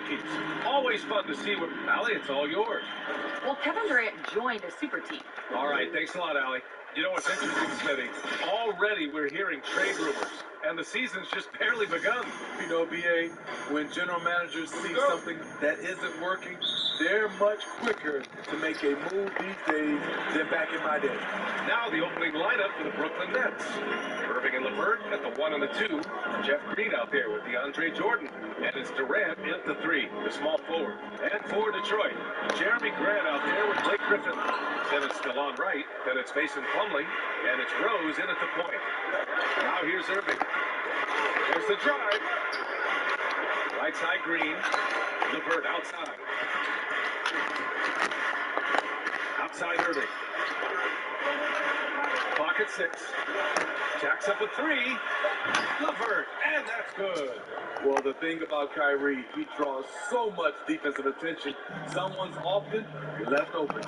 keeps. Always fun to see what... Allie, it's all yours. Well, Kevin Durant joined a super team. All right, thanks a lot, Allie. You know what's interesting, Smitty? Already we're hearing trade rumors, and the season's just barely begun. You know, BA, when general managers see something that isn't working, they're much quicker to make a move these days than back in my day. Now the opening lineup for the Brooklyn Nets. Irving and LeVert at the 1 and the 2. Jeff Green out there with DeAndre Jordan. And it's Durant at the 3, the small forward. And for Detroit, Jeremy Grant out there with Blake Griffin. Then it's DeLon Wright. Then it's Mason Plumlee. And it's Rose in at the point. Now here's Irving. There's the drive. Right side Green. LeVert outside. Outside Irving. Clock at 6. Jacks up a 3. LeVert, and that's good. Well, the thing about Kyrie, he draws so much defensive attention. Someone's often left open.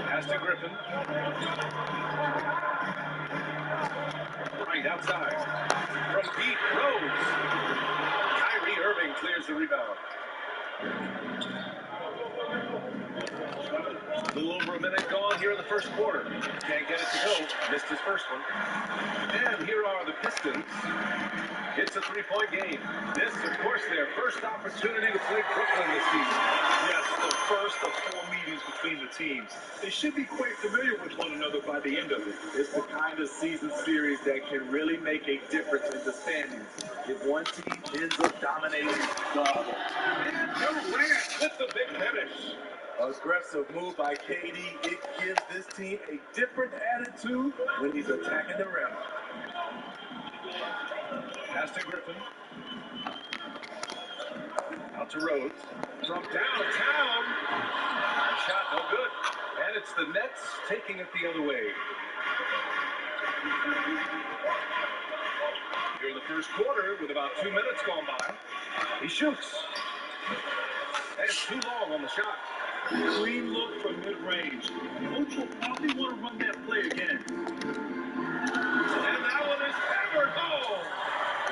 Pass to Griffin. Right outside. From deep, Rose. Kyrie Irving clears the rebound. A little over a minute gone here in the first quarter. Can't get it to go. Missed his first one. And here are the Pistons. It's a 3-point game. This, of course, their first opportunity to play Brooklyn this season. Yes, the first of 4 meetings between the teams. They should be quite familiar with one another by the end of it. It's the kind of season series that can really make a difference in the standings. If one team ends up dominating the other. And Durant with the big finish. Aggressive move by KD. It gives this team a different attitude when he's attacking the rim. Pass to Griffin. Out to Rhodes. From downtown. Shot no good. And it's the Nets taking it the other way. Here in the first quarter with about 2 minutes gone by. He shoots. And it's too long on the shot. Clean look from mid-range. Coach will probably want to run that play again. And that one is hammered home.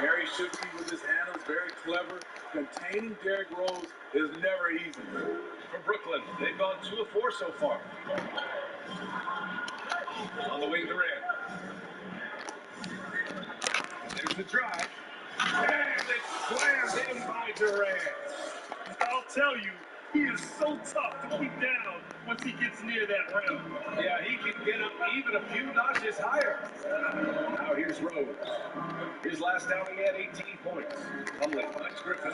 Very shifty with his handles, very clever. Containing Derrick Rose is never easy. For Brooklyn, they've gone 2 of 4 so far. On the wing, Durant. There's the drive. And it's slammed in by Durant. I'll tell you, he is so tough to keep down once he gets near that rim. Yeah, he can get up even a few notches higher. Now here's Rose. His last outing had 18 points. Plumlee finds Griffin.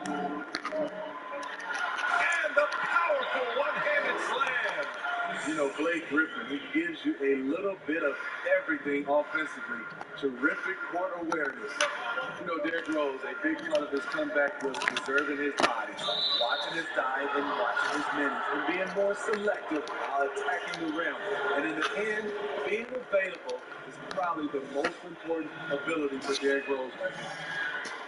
And the powerful one-handed slam. You know, Blake Griffin, he gives you a little bit of everything offensively. Terrific court awareness. You know, Derrick Rose, a big part of his comeback was preserving his body, watching his diet and watching his minutes, and being more selective while attacking the rim. And in the end, being available is probably the most important ability for Derrick Rose right now.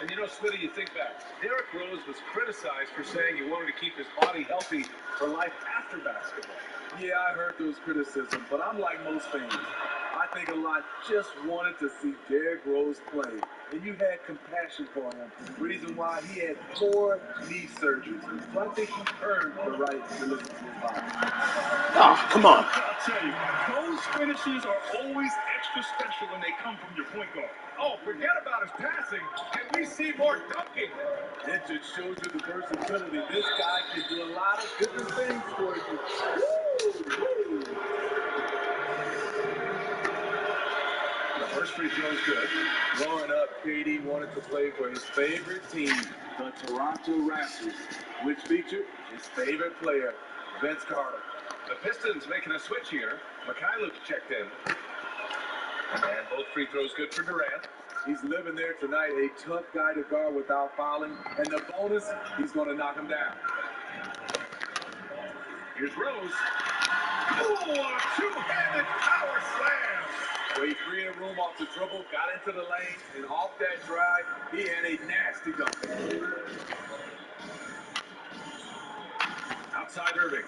And you know, Smitty, you think back. Derrick Rose was criticized for saying he wanted to keep his body healthy for life after basketball. Yeah, I heard those criticisms, but I'm like most fans. I think a lot just wanted to see Derrick Rose play, and you had compassion for him. Reason why he had 4 knee surgeries. So I think he earned the right to listen to his body. Oh, come on. I'll tell you, those finishes are always extra special when they come from your point guard. Oh, forget about his passing. Can we see more dunking? It just shows you the versatility. This guy can do a lot of different things for you. Woo! The first free throw is good. Growing up, KD wanted to play for his favorite team, the Toronto Raptors, which featured his favorite player, Vince Carter. The Pistons making a switch here. Mikhailuk checked in. And both free throws good for Durant. He's living there tonight, a tough guy to guard without fouling. And the bonus, he's going to knock him down. Here's Rose. Oh, a two-handed power slam. So he created room off the dribble, got into the lane, and off that drive, he had a nasty dunk. Outside Irving.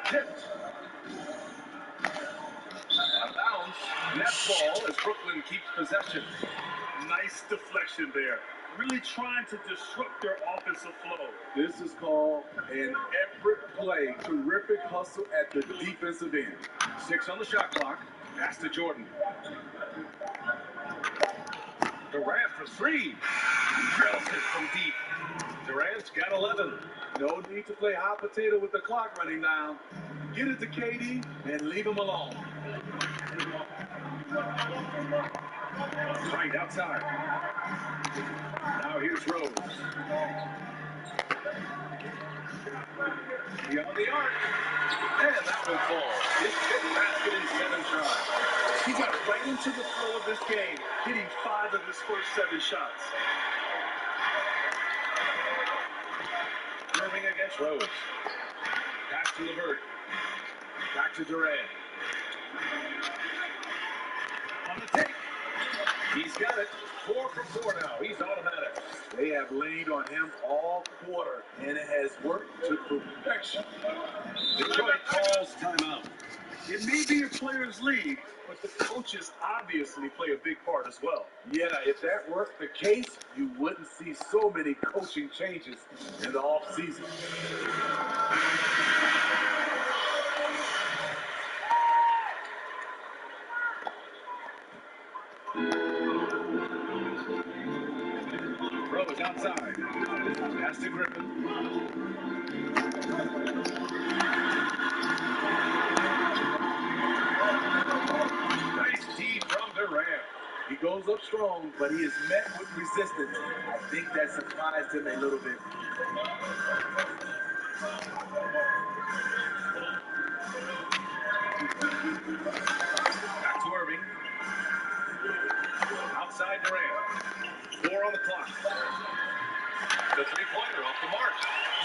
Tipped. Out of bounds. Net ball as Brooklyn keeps possession. Nice deflection there. Really trying to disrupt their offensive flow. This is called an effort play. Terrific hustle at the defensive end. 6 on the shot clock. Pass to Jordan. Durant for 3. Drills it from deep. Durant's got 11. No need to play hot potato with the clock running down. Get it to KD and leave him alone. Right outside. Now here's Rose. Beyond the arc. And that one falls. His 5th basket in 7 tries. He got right into the flow of this game, hitting 5 of his first 7 shots. Irving against Rose. Pass to LeVert. Back to Durant. On the take. He's got it. 4 for 4 now. He's automatic. They have leaned on him all quarter, and it has worked to perfection. Detroit calls timeout. It may be a player's league, but the coaches obviously play a big part as well. Yeah, if that were the case, you wouldn't see so many coaching changes in the offseason. Rose outside. Pass to Griffin. Nice D from Durant. He goes up strong, but he is met with resistance. I think that surprised him a little bit. Back to Irving. Outside Durant. 4 on the clock. The 3-pointer off the mark.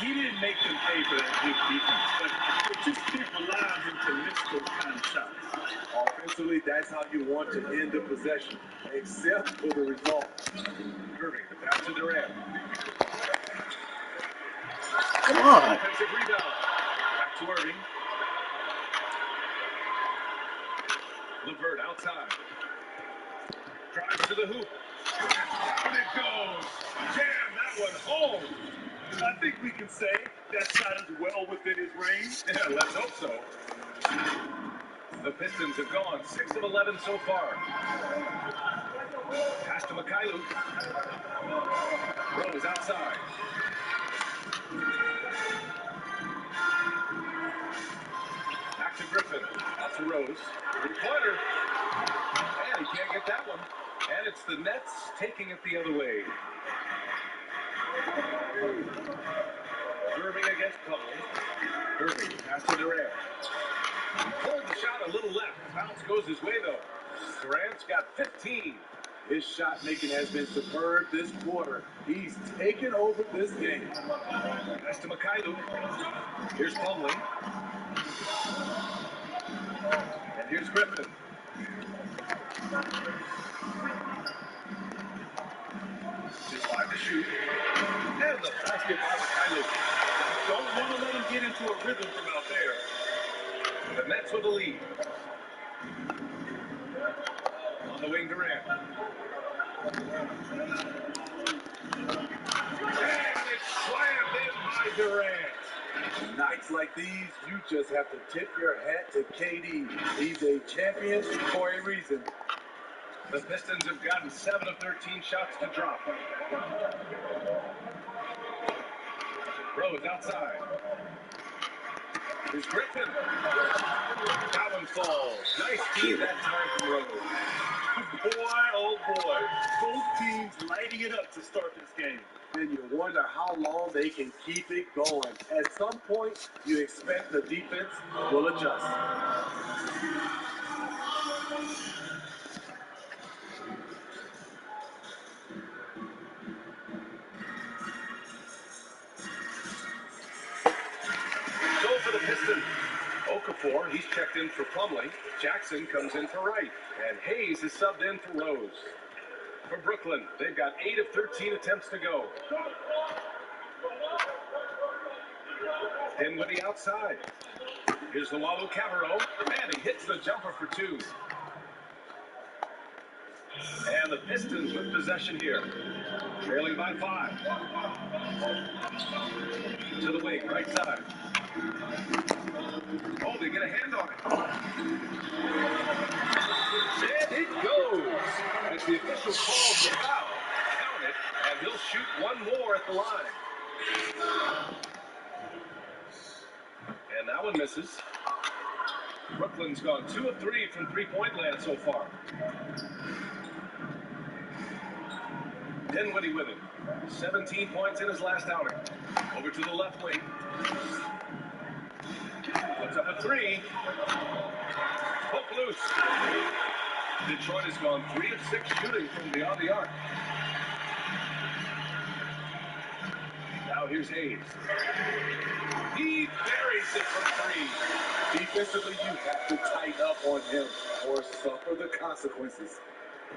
He didn't make them pay for that big defense, but it just can't allow him to miss those kind of shots. Offensively, that's how you want to end the possession, except for the result. Irving, the pass to Durant. Come on. Offensive rebound. Back to Irving. LeVert outside. Drives to the hoop. Down it goes. Jam that one home. I think we can say that shot is well within his range. Yeah, let's hope so. The Pistons have gone 6 of 11 so far. Pass to Mikhailuk. Rose outside. Back to Griffin. Out to Rose. 3-pointer. And he can't get that one. And it's the Nets taking it the other way. Irving against Cutler. Irving, pass to Durant. Pulled the shot a little left. Bounce goes his way, though. Durant's got 15. His shot making has been superb this quarter. He's taken over this game. Pass to Mikhailuk. Here's Plumlee. And here's Griffin. Just 5 to shoot. And the basket by Mikhailuk. Don't want to let him get into a rhythm from out there. The Nets with the lead. On the wing, Durant. And it's slammed in by Durant. Nights like these, you just have to tip your hat to KD. He's a champion for a reason. The Pistons have gotten 7 of 13 shots to drop. Rose outside. Here's Griffin. That one falls. Nice key that time from Rose. Boy, oh boy. Both teams lighting it up to start this game. And you wonder how long they can keep it going. At some point, you expect the defense will adjust. Goal for the Pistons. Okafor, he's checked in for Plumlee. Jackson comes in for Wright. And Hayes is subbed in for Rose. For Brooklyn, they've got 8 of 13 attempts to go. Dinwiddie outside. Here's Luau Cabarro. And he hits the jumper for 2. And the Pistons with possession here. Trailing by 5. To the wing, right side. Oh, they get a hand on it. And it goes. As the official calls the foul, count it, and he'll shoot one more at the line. And that one misses. Brooklyn's gone 2 of 3 from three-point land so far. Dinwiddie with it. 17 points in his last outing. Over to the left wing. Puts up a 3. Hook loose. Detroit has gone 3 of 6 shooting from beyond the arc. Now here's Hayes. He buries it from 3. Defensively, you have to tighten up on him or suffer the consequences.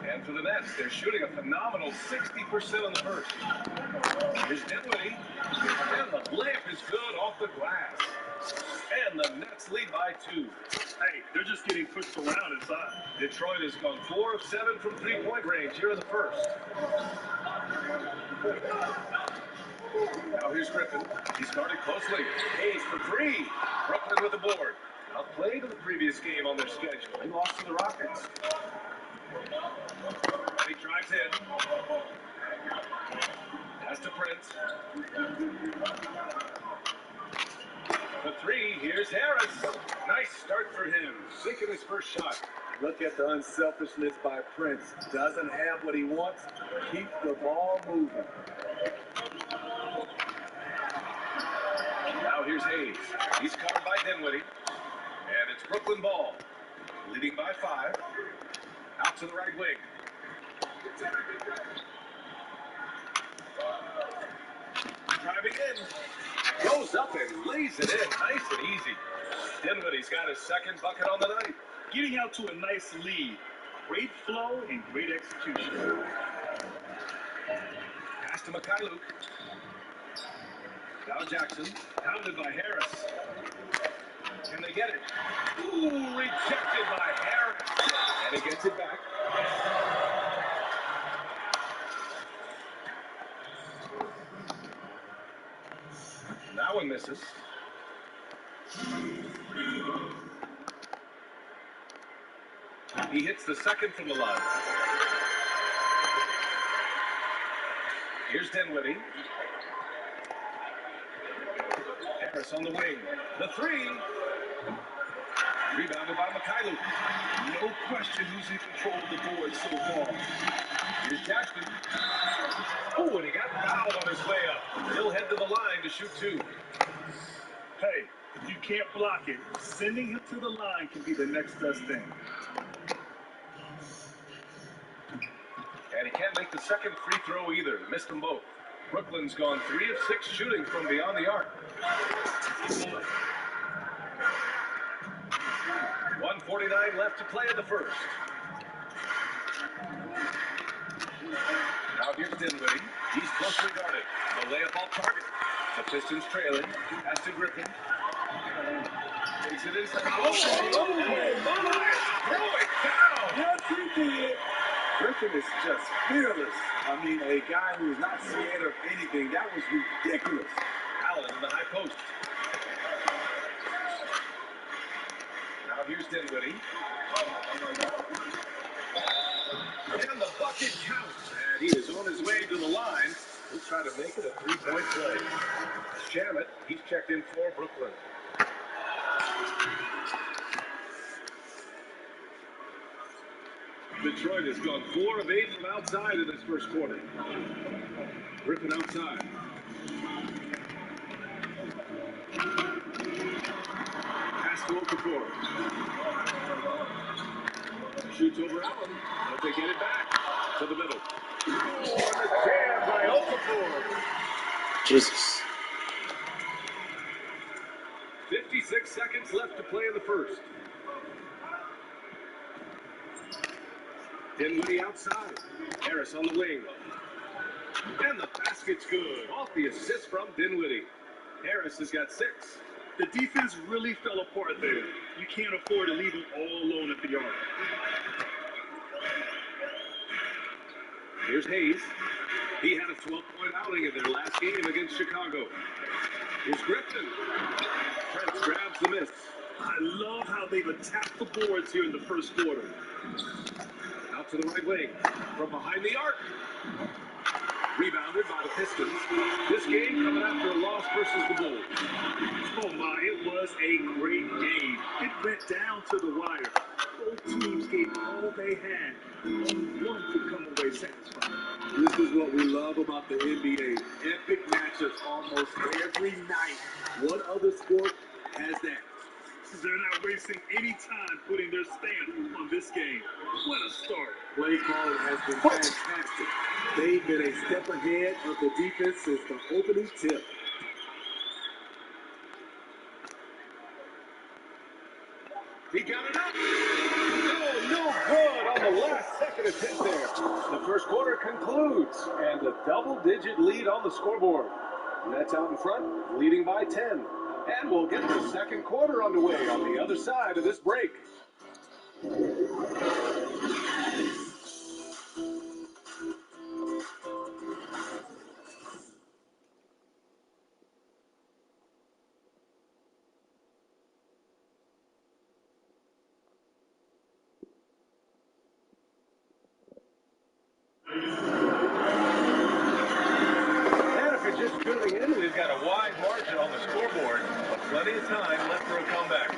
And for the Nets, they're shooting a phenomenal 60% on the first. Here's Dinwiddie. And the layup is good off the glass. And the Nets lead by 2. Hey, they're just getting pushed around inside. Detroit has gone 4 of 7 from three-point range here in the first. Now here's Griffin. He's guarded closely. Hayes for 3. Brooklyn with the board. Outplayed in the previous game on their schedule. They lost to the Rockets. He drives in. Pass to Prince. The 3. Here's Harris. Nice start for him. Sinking his first shot. Look at the unselfishness by Prince. Doesn't have what he wants. Keep the ball moving. Now here's Hayes. He's covered by Dinwiddie. And it's Brooklyn ball. Leading by 5. Out to the right wing. Driving in. Goes up and lays it in. Nice and easy. Dinwiddie's got his second bucket on the night. Getting out to a nice lead. Great flow and great execution. Pass to Mikhailuk. Now Jackson. Pounded by Harris. Can they get it? Ooh, rejected by Harris. And he gets it back. That one misses. He hits the second from the line. Here's Dinwiddie. Harris on the wing. The 3. Rebounded by Mikhailuk. No question who's in control of the board so far. Here's Jackson. Oh, and he got fouled on his way up. He'll head to the line to shoot 2. Hey, if you can't block it, sending him to the line can be the next best thing. And he can't make the second free throw either. Missed them both. Brooklyn's gone 3 of 6 shooting from beyond the arc. 1:49 left to play in the first. Now here's Dinwiddie. He's closely guarded. The layup off target. The Pistons trailing. Pass to Griffin. Takes it inside. Oh, my! Throw it down! Yes, he did. Griffin is just fearless. I mean, a guy who's not scared of anything. That was ridiculous. Allen in the high post. Now here's Dinwiddie. And the bucket counts. And he is on his way to the line. He'll try to make it a 3-point play. Shamet, he's checked in for Brooklyn. Detroit has gone 4 of 8 from outside in this first quarter. Griffin outside. Pass to Okafor. Shoots over Allen, but they get it back to the middle. Oh, and the jam by Okafor. Jesus. 56 seconds left to play in the first. Dinwiddie outside. Harris on the wing. And the basket's good. Off the assist from Dinwiddie. Harris has got 6. The defense really fell apart there. You can't afford to leave him all alone at the arc. Here's Hayes. He had a 12-point outing in their last game against Chicago. Here's Griffin. Prince grabs the miss. I love how they've attacked the boards here in the first quarter. Out to the right wing. From behind the arc. Rebounded by the Pistons. This game coming after a loss versus the Bulls. Oh my, it was a great game. It went down to the wire. Both teams gave all they had. Only one could come away satisfied. This is what we love about the NBA. Epic matchups almost every night. What other sport has that? They're not wasting any time putting their stamp on this game. What a start. Play calling has been fantastic. They've been a step ahead of the defense since the opening tip. He got it up. Oh, no good on the last second attempt there. The first quarter concludes, and a double-digit lead on the scoreboard. Nets out in front, leading by 10. And we'll get the second quarter underway on the other side of this break. And if you're just tuning in, we've got a wide margin on the scoreboard, but plenty of time left for a comeback.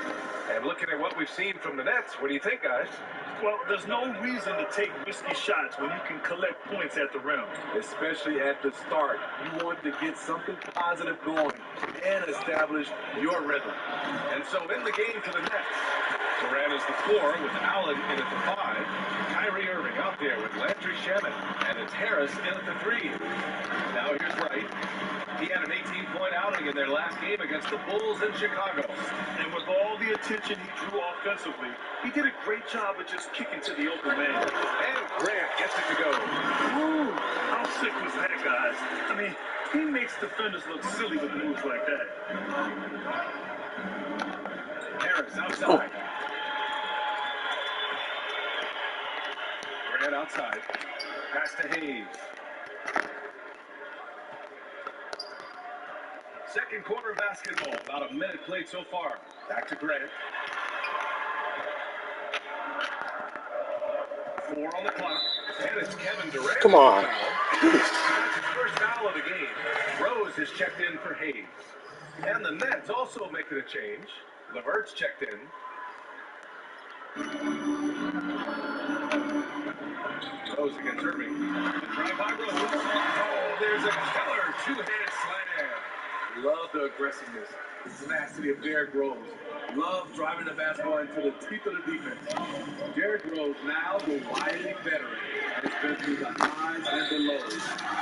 And looking at what we've seen from the Nets, what do you think, guys? Well, there's no reason to take risky shots when you can collect points at the rim. Especially at the start. You want to get something positive going and establish your rhythm. And so in the game for the Nets, Durant is the 4 with Allen in at the 5. Kyrie Irving out there with Landry Shamet. And it's Harris in at the 3. Now here's Wright. He had an 18-point outing in their last game against the Bulls in Chicago. And with all the attention he drew offensively, he did a great job of just kicking to the open man. And Grant gets it to go. Ooh, how sick was that, guys? I mean, he makes defenders look silly with moves like that. Harris outside. Grant outside. Pass to Hayes. Second quarter basketball. About a minute played so far. Back to Grant. 4 on the clock. And it's Kevin Durant. Come on. That's his first foul of the game. Rose has checked in for Hayes. And the Nets also making a change. LeVert's checked in. Rose against Irving. Drive by Rose. Oh, there's a killer two-handed slam. Love the aggressiveness, the tenacity of Derrick Rose. Love driving the basketball into the teeth of the defense. Derrick Rose, now the wily veteran, has been through the highs and the lows.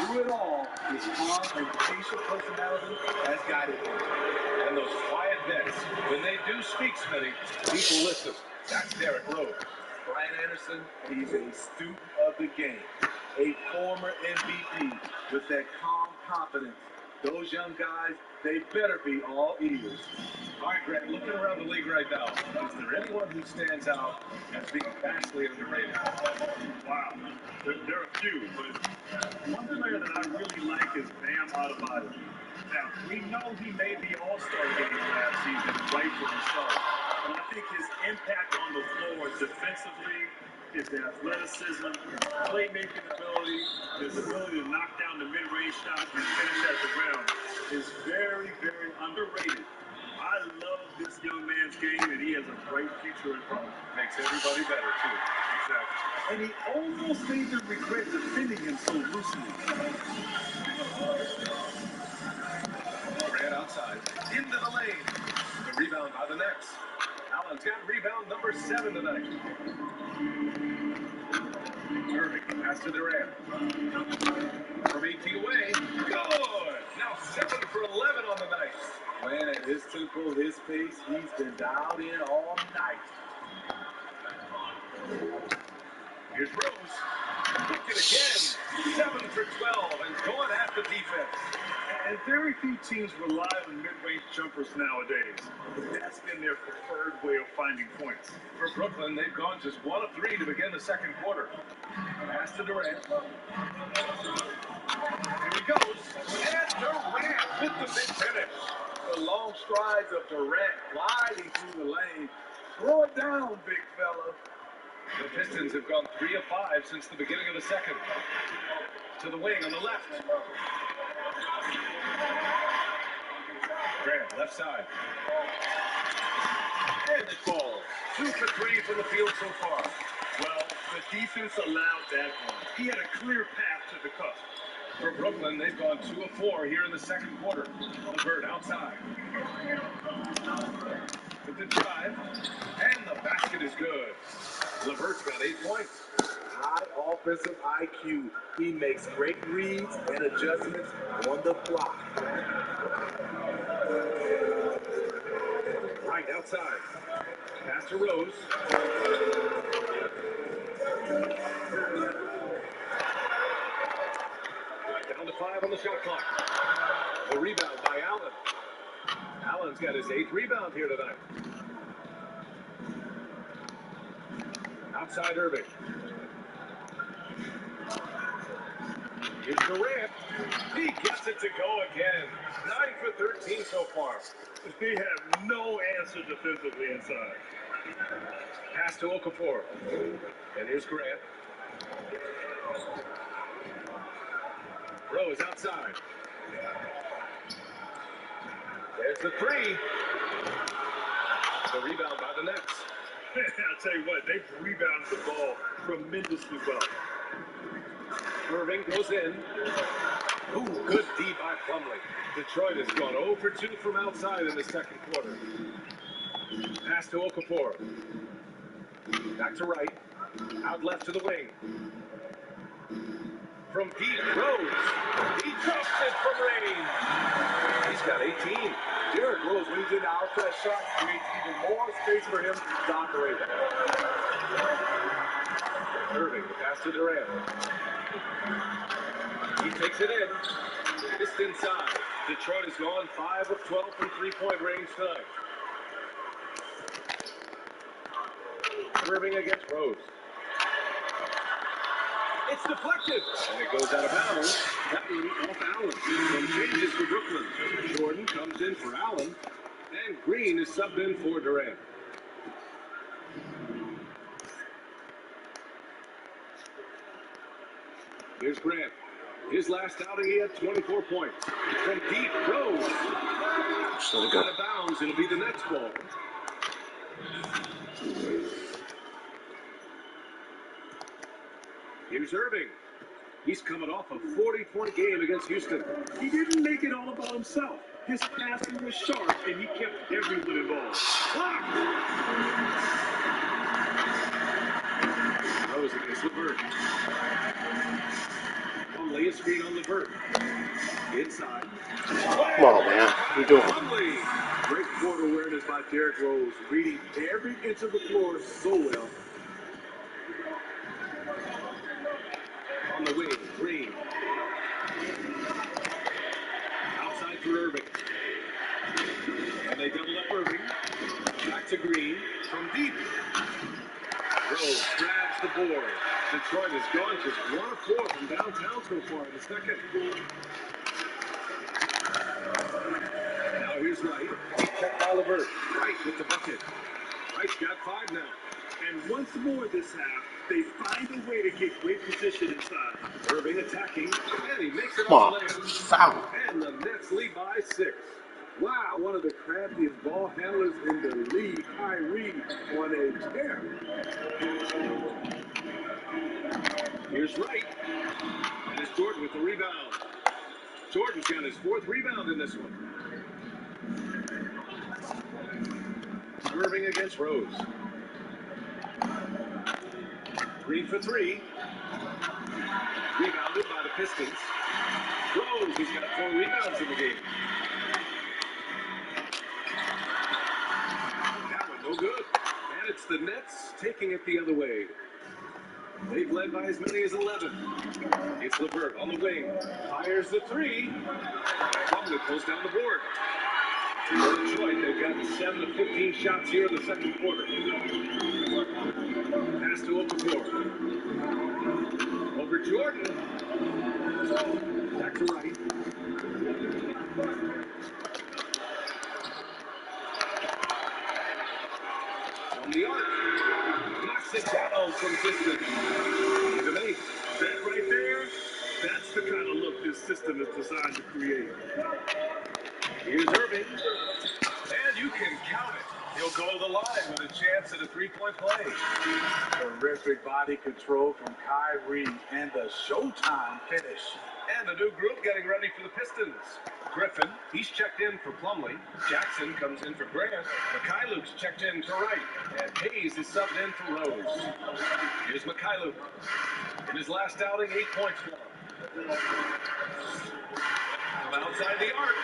Through it all, his calm and patient personality has guided him. And those quiet vets, when they do speak, Smitty, people listen. That's Derrick Rose. Brian Anderson, he's a student of the game, a former MVP with that calm confidence. Those young guys, they better be all ears. All right, Greg, looking around the league right now, is there anyone who stands out as being vastly underrated? Wow. There are a few, but one player that I really like is Bam Adebayo. Now, we know he made the All-Star game last season, rightfully so. But I think his impact on the floor defensively, his athleticism, playmaking ability, his ability to knock down the mid-range shots and finish at the rim is very, very underrated. I love this young man's game, and he has a bright future in front of him. Makes everybody better, too. Exactly. And he almost made them regret defending him so loosely. Grant outside, into the lane. The rebound by the Nets. Allen's got rebound number 7 tonight. Irving pass to Durant. From 18 away, good! Now 7 for 11 on the night. Playing at his tempo, his pace, he's been dialed in all night. Here's Rose. Looking again. 7 for 12 and going at the defense. And very few teams rely on mid-range jumpers nowadays. That's been their preferred way of finding points. For Brooklyn, they've gone just 1 of 3 to begin the second quarter. Pass to Durant. Here he goes. And Durant with the big finish. The long strides of Durant gliding through the lane. Throw it down, big fella. The Pistons have gone 3 of 5 since the beginning of the second. To the wing on the left. Grant, left side. And it falls. 2 for 3 from the field so far. Well, the defense allowed that one. He had a clear path to the cup. For Brooklyn, they've gone 2 of 4 here in the second quarter. LeVert outside. With the drive. And the basket is good. LeVert's got 8 points. High offensive IQ. He makes great reads and adjustments on the fly. Right outside. Pass to Rose. Down to 5 on the shot clock. The rebound by Allen. Allen's got his 8th rebound here tonight. Outside Irving. Here's Durant. He gets it to go again. 9 for 13 so far. They have no answer defensively inside. Pass to Okafor. And here's Grant. Rose outside. There's the 3. The rebound by the Nets. I'll tell you what, they've rebounded the ball tremendously well. Irving goes in. Ooh, good D by Plumlee. Detroit has gone 0 for 2 from outside in the second quarter. Pass to Okafor. Back to right. Out left to the wing. From deep, Rose. He drops it from range. He's got 18. Derrick Rose, when he's in the outside shot, creates even more space for him to operate. Irving, the pass to Durant. He takes it in. Just inside. Detroit has gone 5 of 12 from three-point range tonight. Irving against Rose. It's deflected. And it goes out of bounds. That one off Allen. Some changes for Brooklyn. Jordan comes in for Allen. And Green is subbed in for Durant. Here's Grant. His last outing, he had 24 points. From deep, Rose. Out of bounds, it'll be the Nets ball. Here's Irving. He's coming off a 40-point game against Houston. He didn't make it all about himself. His passing was sharp, and he kept everyone involved. Rose against LeVert. Plumlee, a screen on LeVert. Inside. Come on, man. What are you doing? Plumlee. Great court awareness by Derrick Rose, reading every inch of the floor so well. On the wing, Green. Outside for Irving. And they double up Irving. Back to Green. From deep. Rose grabs the board. Detroit has gone just 1 of 4 from downtown so far in the second. Now here's Wright. Checked by LeVert. Wright with the bucket. Wright's got 5 now. And once more this half, they find a way to get great position inside. Irving attacking, and he makes it Come off on. the layup. Foul. And the Nets lead by 6. Wow, one of the craftiest ball handlers in the league, Kyrie, on a tear. Here's Wright. And it's Jordan with the rebound. Jordan's got his 4th rebound in this one. Irving against Rose. Green for 3. Rebounded by the Pistons. Rose, he's got 4 rebounds in the game. That one no good. And it's the Nets taking it the other way. They've led by as many as 11. It's LeVert on the wing. Fires the three. Plumlee pulls down the board. For Detroit, they've gotten 7 of 15 shots here in the second quarter. Pass to Okafor. Over Jordan. Back to right. From the arc. Knocks it down from distance. Even 8. That right there, that's the kind of look this system is designed to create. Here's Irving. And you can count it. He'll go to the line with a chance at a three-point play. Terrific body control from Kyrie and the showtime finish. And a new group getting ready for the Pistons. Griffin, he's checked in for Plumlee. Jackson comes in for Grant. Mikhailuk's checked in for Wright. And Hayes is subbed in for Rose. Here's Mikhailuk. In his last outing, 8 points for him. From outside the arc.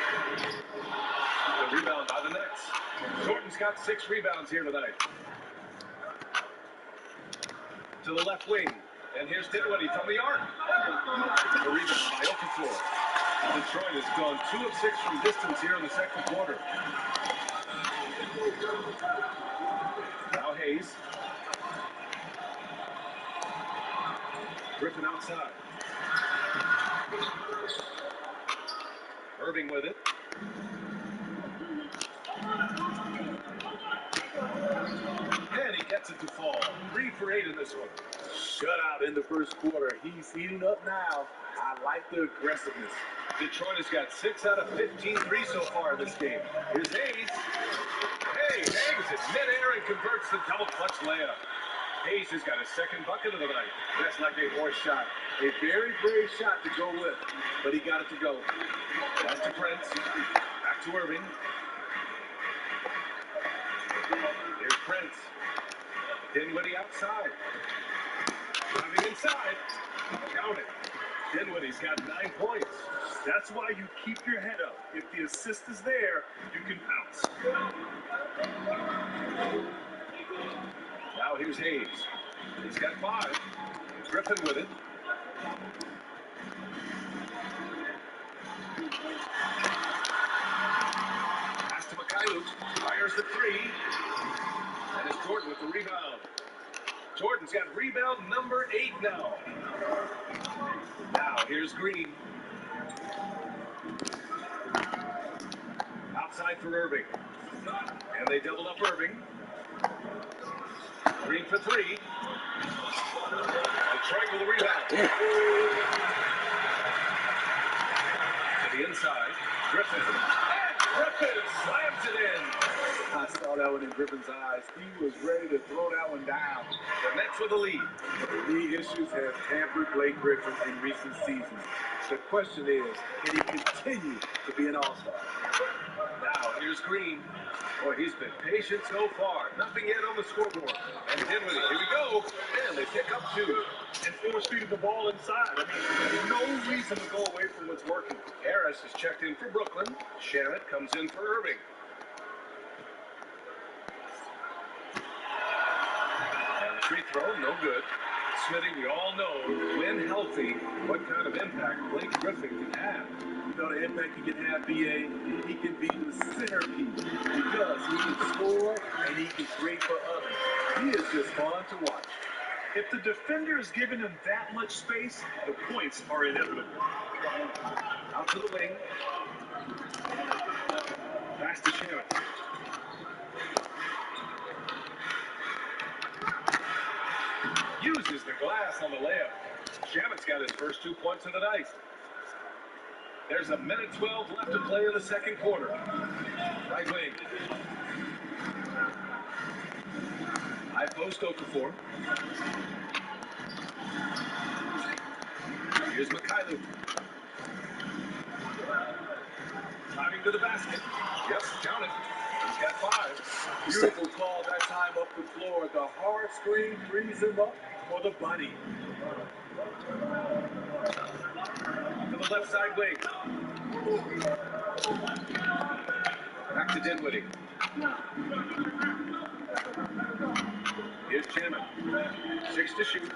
The rebound by the Nets. Jordan's got 6 rebounds here tonight. To the left wing. And here's Dinwiddie from the arc. A rebound by Okafor. Detroit has gone 2 of 6 from distance here in the second quarter. Now Hayes. Griffin outside. Irving with it. And he gets it to fall. 3 for 8 in this one. Shutout in the first quarter. He's heating up now. I like the aggressiveness. Detroit has got 6 out of 15 threes so far in this game. Here's Hayes. Hayes hangs it midair and converts the double clutch layup. Hayes has got his second bucket of the night. That's like a horse shot. A very brave shot to go with, but he got it to go. Pass to Prince. Back to Irving. Here's Prince. Dinwiddie outside. Driving inside. Count it. Dinwiddie's got 9 points. That's why you keep your head up. If the assist is there, you can pounce. Now here's Hayes. He's got 5. Griffin with it. Pass to Mikhailuk. Fires the 3. And it's Jordan with the rebound. Jordan's got rebound number 8 now. Now here's Green. Outside for Irving. And they doubled up Irving. Green for 3. Detroit with the rebound. To the inside. Griffin. And Griffin slams it in. I saw that one in Griffin's eyes. He was ready to throw that one down. The Nets with the lead. Knee issues have hampered Blake Griffin in recent seasons. The question is, can he continue to be an all-star? Now here's Green. Boy, he's been patient so far. Nothing yet on the scoreboard. And Dinwiddie, here we go. And they pick up 2. And force feeding the ball inside. I mean, no reason to go away from what's working. Harris is checked in for Brooklyn. Shamit comes in for Irving. And the free throw, no good. Smitty, we all know, when healthy, what kind of impact Blake Griffin can have. You know the impact he can have, BA. He can be the centerpiece because he can score and he can create for others. He is just fun to watch. If the defender is giving him that much space, the points are inevitable. Out to the wing. Pass to Shamit. Uses the glass on the layup. Shamit's got his first 2 points of the night. There's a minute 12 left to play in the second quarter. Right wing. High post Okafor. Here's Mikhailuk. Driving to the basket. Yep, count it. He's got 5. Beautiful call that time up the floor. The hard screen frees him up for the bunny. To the left side wing. Back to Dinwiddie. Here's Chairman. 6 to shoot.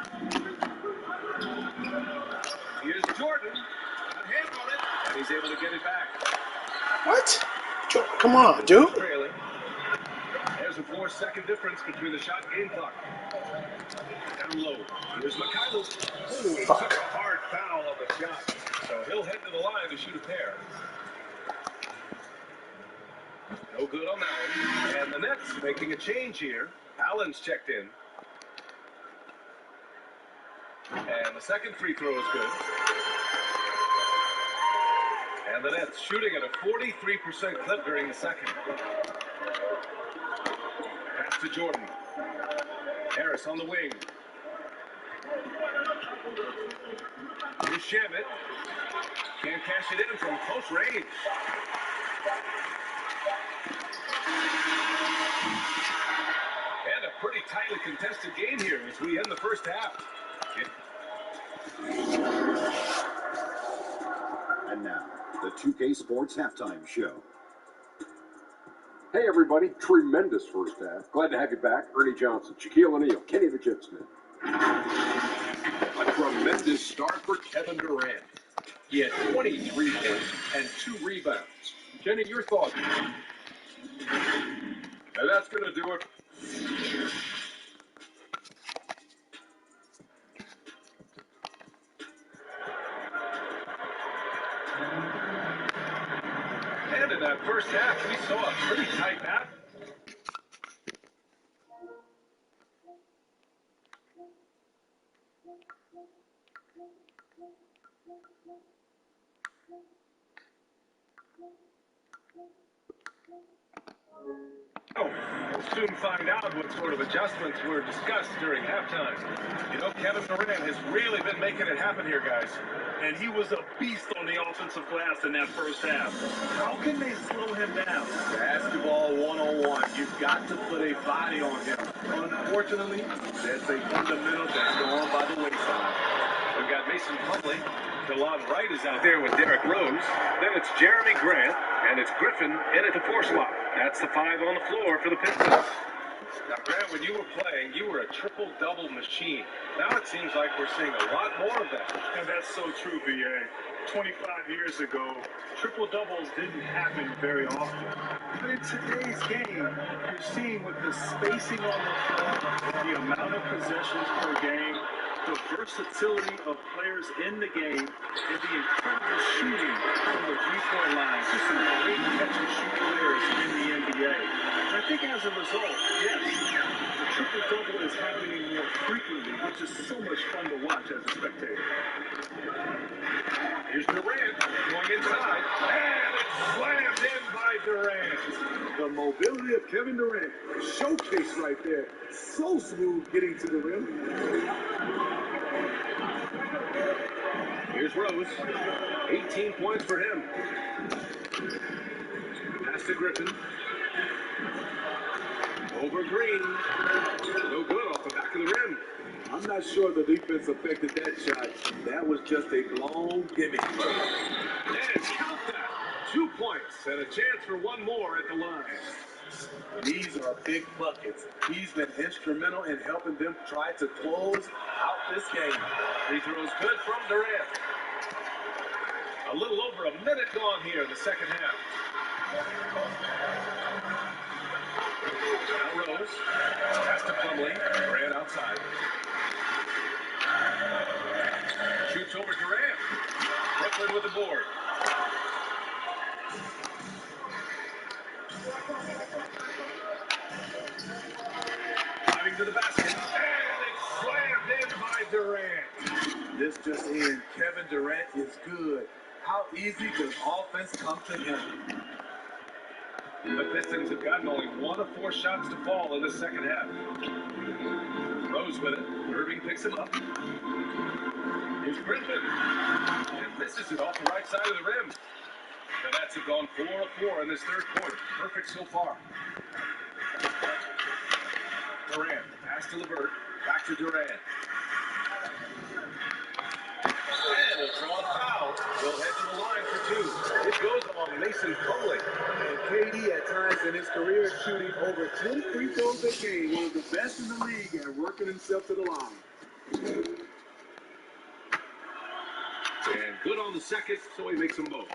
Here's Jordan. A hand on it. And he's able to get it back. What? Come on, dude. Trailing. There's a 4-second difference between the shot and game clock. Down low. Here's Mikhailo. Oh, he took a hard foul on the shot. So he'll head to the line to shoot a pair. No good on that one. And the Nets making a change here. Allen's checked in. And the second free throw is good. And the Nets shooting at a 43% clip during the second. Pass to Jordan. Harris on the wing. Here's Shamit. Can't cash it in from close range. And a pretty tightly contested game here as we end the first half. And now, the 2K Sports Halftime Show. Hey everybody, tremendous first half. Glad to have you back. Ernie Johnson, Shaquille O'Neal, Kenny the Jet Smith. A tremendous start for Kevin Durant. He had 23 points and 2 rebounds. Kenny, your thoughts? And that's going to do it. And in that first half, we saw a pretty tight battle. We'll soon find out what sort of adjustments were discussed during halftime. You know, Kevin Durant has really been making it happen here, guys. And he was a beast on the offensive glass in that first half. How can they slow him down? Basketball 101. You've got to put a body on him. Unfortunately, that's a fundamental that's gone by the wayside. We've got Mason Plumlee. DeLon Wright is out there with Derrick Rose. Then it's Jeremy Grant, and it's Griffin in at the 4 slot. That's the 5 on the floor for the Pistons. Now, Grant, when you were playing, you were a triple-double machine. Now it seems like we're seeing a lot more of that. And that's so true, B.A. 25 years ago, triple-doubles didn't happen very often. But in today's game, you're seeing with the spacing on the floor, the amount of possessions per game, the versatility of players in the game, and the incredible shooting from the three-point line. Just some great catch-and-shoot players in the NBA. And I think as a result, yes, the triple-double is happening more frequently, which is so much fun to watch as a spectator. Here's Durant going inside, and it's slammed in by Durant. The mobility of Kevin Durant, showcase right there. So smooth getting to the rim. Here's Rose. 18 points for him. Pass to Griffin. Over Green. No good off the back of the rim. I'm not sure the defense affected that shot. That was just a long gimmick. And count that. 2 points and a chance for one more at the line. These are big buckets. He's been instrumental in helping them try to close out this game. Free throws good from Durant. A little over a minute gone here in the second half. Now Rose. Pass to Plumlee. Durant outside. Shoots over Durant. Brooklyn with the board. Driving to the basket. And it's slammed in by Durant. This just in. Kevin Durant is good. How easy does offense come to him? The Pistons have gotten only 1 of 4 shots to fall in the second half. Rose with it. Irving picks him up. Here's Griffin. And misses it off the right side of the rim. The Nets have gone 4 of 4 in this third quarter. Perfect so far. Durant. Pass to LeVert. Back to Durant. And it's on foul. They'll head to the line for 2. It goes along Mason Plumlee. And KD at times in his career shooting over 10 free throws a game, one of the best in the league at working himself to the line. And good on the second, so he makes them both.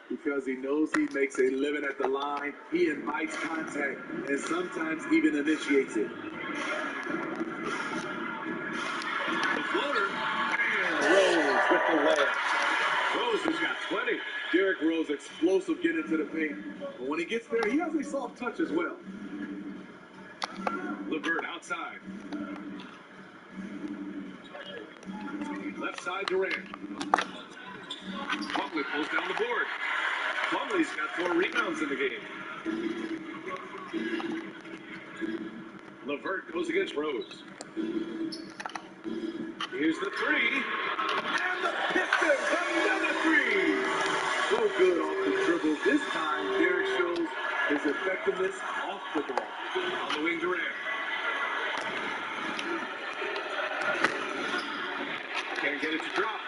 Because he knows he makes a living at the line, he invites contact and sometimes even initiates it. The floater, and Rose with the layup. Rose has got 20. Derrick Rose explosive getting into the paint. But when he gets there, he has a soft touch as well. LeVert outside. Left side Durant. Plumlee pulls down the board. Plumlee's got 4 rebounds in the game. LeVert goes against Rose. Here's the 3. And the Pistons have another 3. So good off the dribble. This time, Derrick shows his effectiveness off the ball. On the wing, Durant. Can't get it to drop.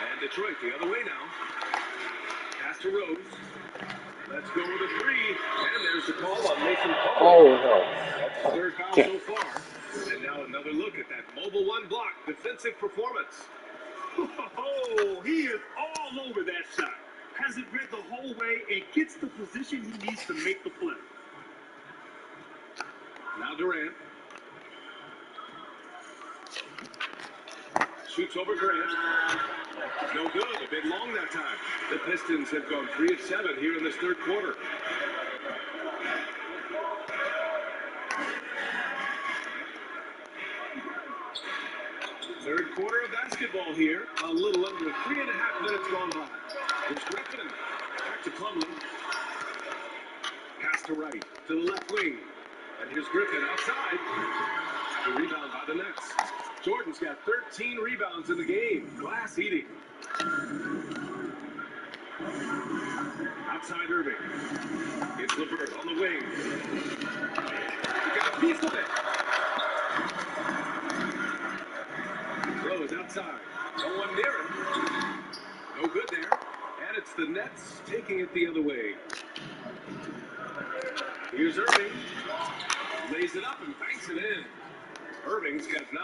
And Detroit the other way now. Pass to Rose. Let's go with a 3. And there's the call on Mason Plumlee. Oh, no. That's the 3rd foul so far. And now another look at that mobile 1 block defensive performance. Oh, he is all over that shot. Has it read the whole way and gets the position he needs to make the play. Now Durant. Shoots over Grant. No good. A bit long that time. The Pistons have gone 3 of 7 here in this 3rd quarter. Third quarter of basketball here. A little under 3.5 minutes gone by. Here's Griffin. Back to Plumlee. Pass to right. To the left wing. And here's Griffin outside. The rebound by the Nets. Jordan's got 13 rebounds in the game. Glass eating. Outside Irving. It's LeVert on the wing. He got a piece of it. Rose outside. No one near him. No good there. And it's the Nets taking it the other way. Here's Irving. Lays it up and banks it in. Irving's got 9.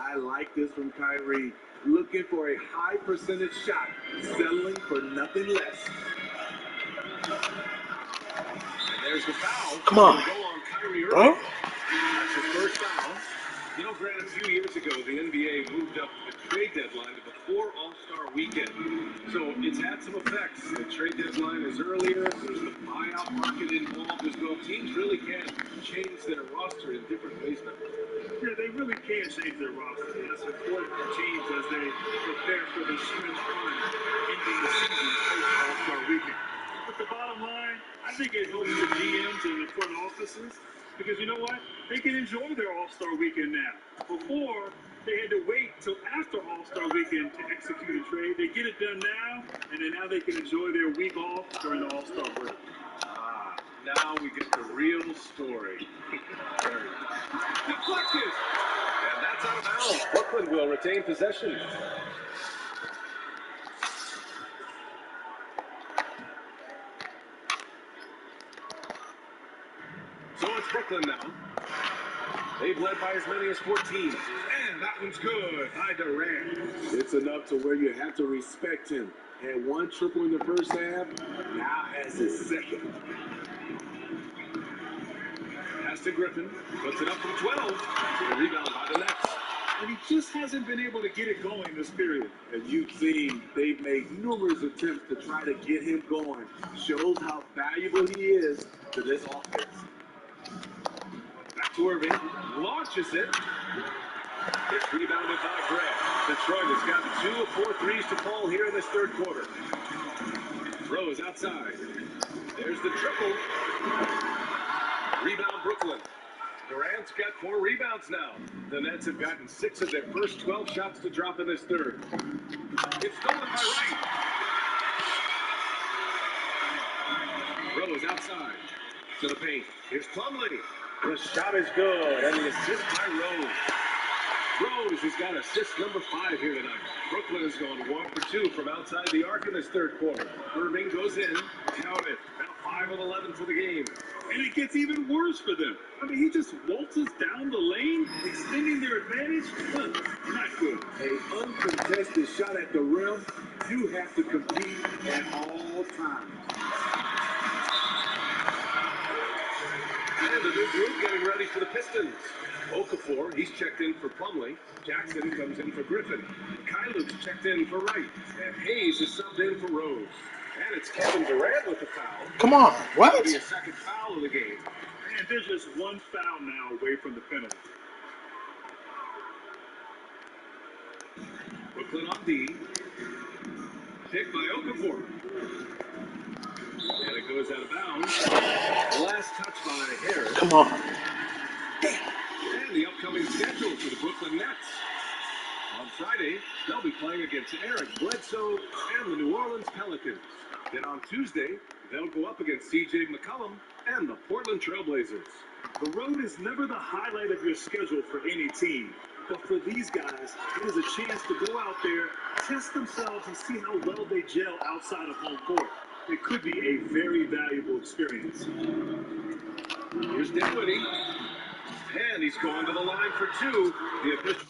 I like this from Kyrie. Looking for a high percentage shot, settling for nothing less. And there's the foul. Come on. Go on Kyrie Irving. Bro? That's his first foul. You know, Grant, a few years ago, the NBA moved up the trade deadline to before All-Star Weekend. So it's had some effects. The trade deadline is earlier. There's the buyout market involved as well. Teams really can change their roster in different ways now. Yeah, they really can change their roster. That's important for teams as they prepare for the stretch run ending the season post-All-Star Weekend. But the bottom line, I think it helps the GMs and the front offices because you know what? They can enjoy their All-Star Weekend now. Before, they had to wait till after All-Star Weekend to execute a trade. They get it done now, and then now they can enjoy their week off during the All-Star break. Now we get the real story. Deflected! And that's out of bounds. Brooklyn will retain possession. So it's Brooklyn now. They've led by as many as 14. And that one's good by Durant. It's enough to where you have to respect him. Had 1 triple in the first half, now has his second. Pass to Griffin. Puts it up from 12. The rebound by the Nets. And he just hasn't been able to get it going this period. As you've seen, they've made numerous attempts to try to get him going. Shows how valuable he is to this offense. Back to Irving. Launches it. It's rebounded by Grant. Detroit has gotten 2 of 4 threes to fall here in this 3rd quarter. Rose outside. There's the triple. Rebound Brooklyn. Durant's got 4 rebounds now. The Nets have gotten 6 of their first 12 shots to drop in this 3rd. It's stolen by Wright. Rose outside. To the paint. Here's Plumlee. The shot is good. And the assist by Rose. Rose has got assist number 5 here tonight. Brooklyn has gone 1 for 2 from outside the arc in this third quarter. Irving goes in. Count it. Now 5 of 11 for the game. And it gets even worse for them. I mean, he just waltzes down the lane, extending their advantage. Not good. An uncontested shot at the rim, you have to compete at all times. And the new group getting ready for the Pistons. Okafor, he's checked in for Plumlee. Jackson comes in for Griffin. Kylu's checked in for Wright. And Hayes is subbed in for Rose. And it's Kevin Durant with the foul. Come on, what? That'll be a second foul of the game. And there's just one foul now away from the penalty. Brooklyn on D. Picked by Okafor. And it goes out of bounds. Last touch by Harris. Come on. And the upcoming schedule for the Brooklyn Nets. On Friday, they'll be playing against Eric Bledsoe and the New Orleans Pelicans. Then on Tuesday, they'll go up against C.J. McCollum and the Portland Trailblazers. The road is never the highlight of your schedule for any team. But for these guys, it is a chance to go out there, test themselves, and see how well they gel outside of home court. It could be a very valuable experience. Here's Dinwiddie. And he's going to the line for 2. The official.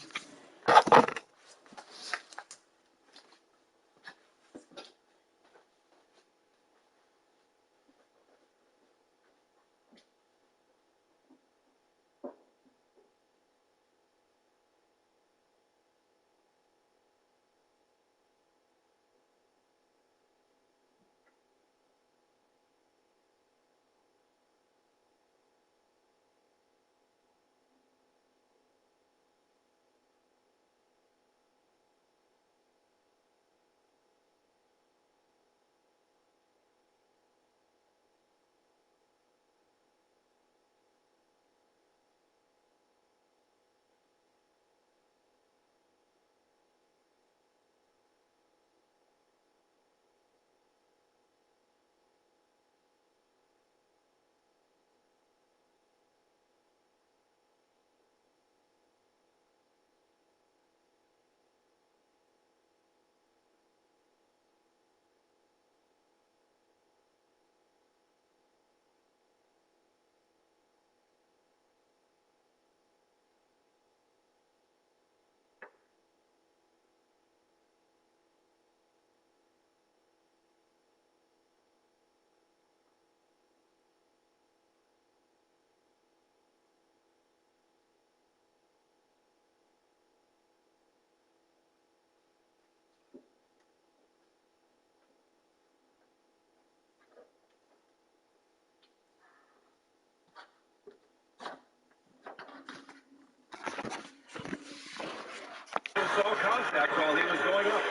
Saw contact while he was going up.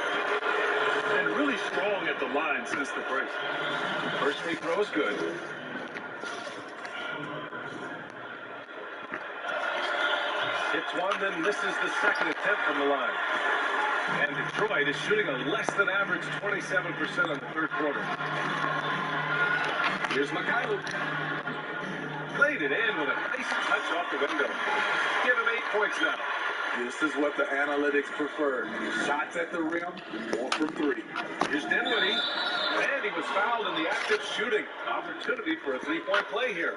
And really strong at the line since the break. First free throw is good. Hits one, then misses the second attempt from the line. And Detroit is shooting a less than average 27% in the third quarter. Here's Mikhailuk. Played it in with a nice touch off the window. Give him 8 points now. This is what the analytics prefer. Shots at the rim, 4 from 3. Here's Dinwiddie. And he was fouled in the act of shooting. Opportunity for a 3-point play here.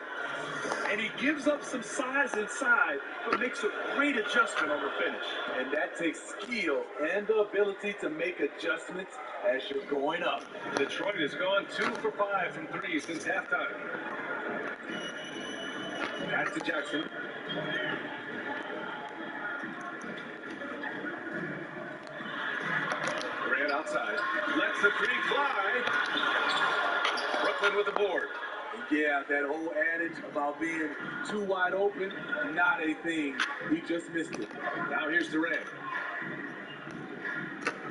And he gives up some size inside, but makes a great adjustment on the finish. And that takes skill and the ability to make adjustments as you're going up. Detroit has gone 2 for 5 from 3 since halftime. Pass to Jackson. Grant outside. Lets the 3 fly. Brooklyn with the board. Yeah, that whole adage about being too wide open, not a thing. We just missed it. Now here's Durant.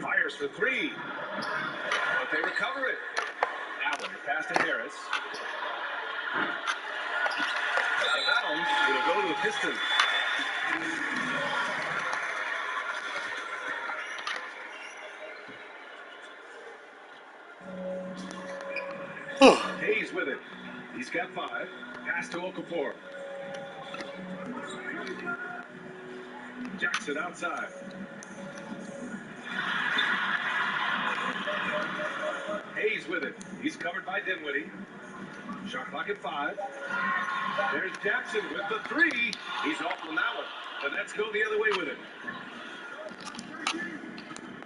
Fires for 3. But they recover it. Allen, pass to Harris. Out of bounds. It'll go to the Pistons. Hayes with it. He's got 5. Pass to Okafor. Jackson outside. Hayes with it. He's covered by Dinwiddie. Shot clock at 5. There's Jackson with the 3. He's off on that one. The Nets go the other way with it.